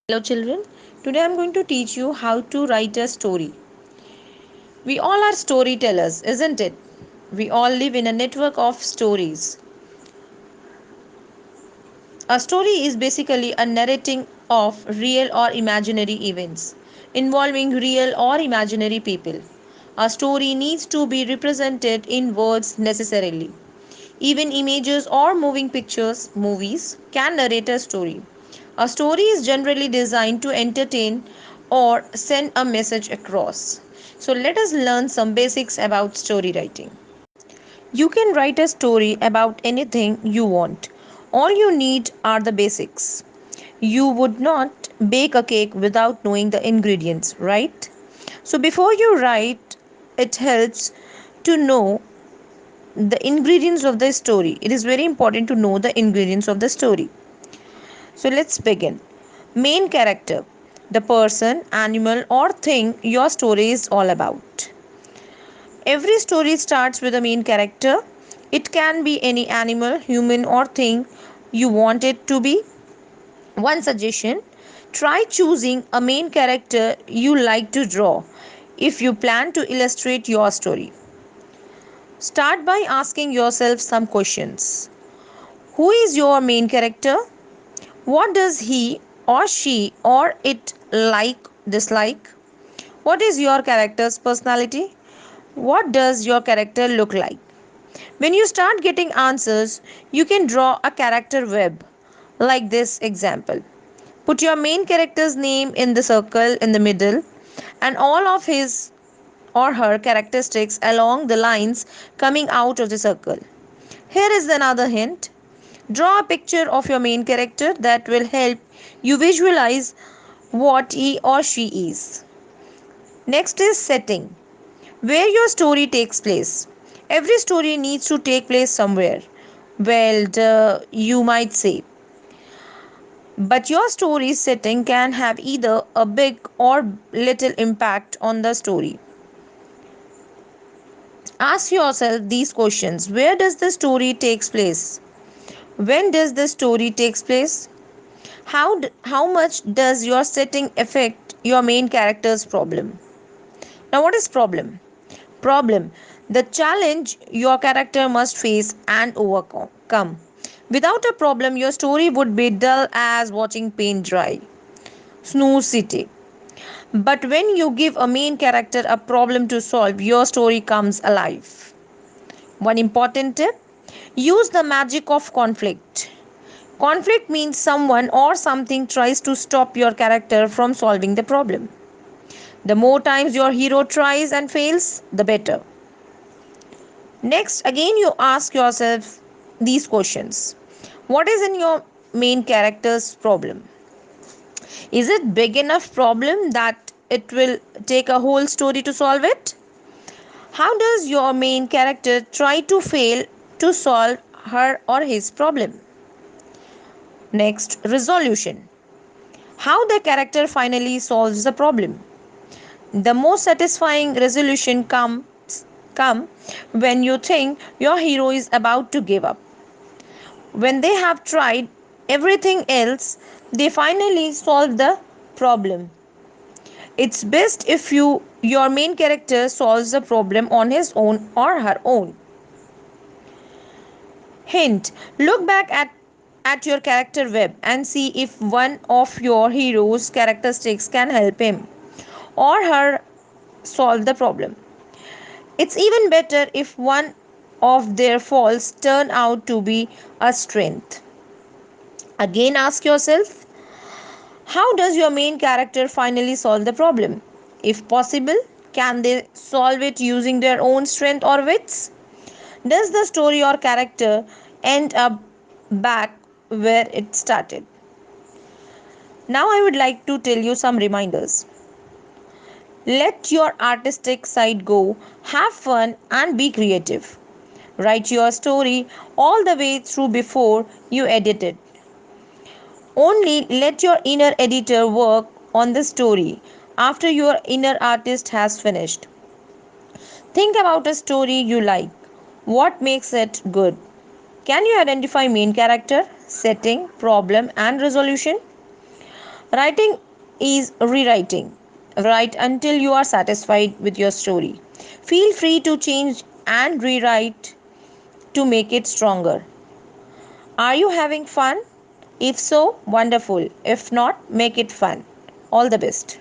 Hello, children. Today I'm going to teach you how to write a story. We all are storytellers, isn't it? We all live in a network of stories. A story is basically a narrating of real or imaginary events involving real or imaginary people. A story needs to be represented in words necessarily. Even images or moving pictures, movies, can narrate a story. A story is generally designed to entertain or send a message across. So, let us learn some basics about story writing. You can write a story about anything you want. All you need are the basics. You would not bake a cake without knowing the ingredients, right? So, before you write, it helps to know the ingredients of the story. It is very important to know the ingredients of the story. So let's begin. Main character, the person, animal, or thing your story is all about. Every story starts with a main character. It can be any animal, human, or thing you want it to be. One suggestion, try choosing a main character you like to draw if you plan to illustrate your story. Start by asking yourself some questions. Who is your main character? What does he or she or it like, dislike? What is your character's personality? What does your character look like? When you start getting answers, you can draw a character web like this example. Put your main character's name in the circle in the middle and all of his or her characteristics along the lines coming out of the circle. Here is another hint. Draw a picture of your main character that will help you visualize what he or she is. Next is setting, where your story takes place. Every story needs to take place somewhere. You might say, but your story setting can have either a big or little impact on the story. Ask yourself these questions. Where does the story takes place? When does the story takes place? How much does your setting affect your main character's problem? Now, what is problem? Problem, the challenge your character must face and overcome. Without a problem, your story would be dull as watching paint dry. Snooze City. But when you give a main character a problem to solve, your story comes alive. One important tip, use the magic of conflict. Conflict means someone or something tries to stop your character from solving the problem. The more times your hero tries and fails, the better. Next, again, you ask yourself these questions. What is in your main character's problem? Is it big enough problem that it will take a whole story to solve it? How does your main character try to fail to solve her or his problem? Next, resolution. How the character finally solves the problem. The most satisfying resolution come when you think your hero is about to give up. When they have tried everything else, they finally solve the problem. It's best if your main character solves the problem on his own or her own. Hint, look back at your character web and see if one of your hero's characteristics can help him or her solve the problem. It's even better if one of their faults turn out to be a strength. Again, ask yourself, how does your main character finally solve the problem? If possible, can they solve it using their own strength or wits? Does the story or character end up back where it started? Now, I would like to tell you some reminders. Let your artistic side go, have fun, and be creative. Write your story all the way through before you edit it. Only let your inner editor work on the story after your inner artist has finished. Think about a story you like. What makes it good? Can you identify main character, setting, problem, and resolution? Writing is rewriting. Write until you are satisfied with your story. Feel free to change and rewrite to make it stronger. Are you having fun? If so, wonderful. If not, make it fun. All the best.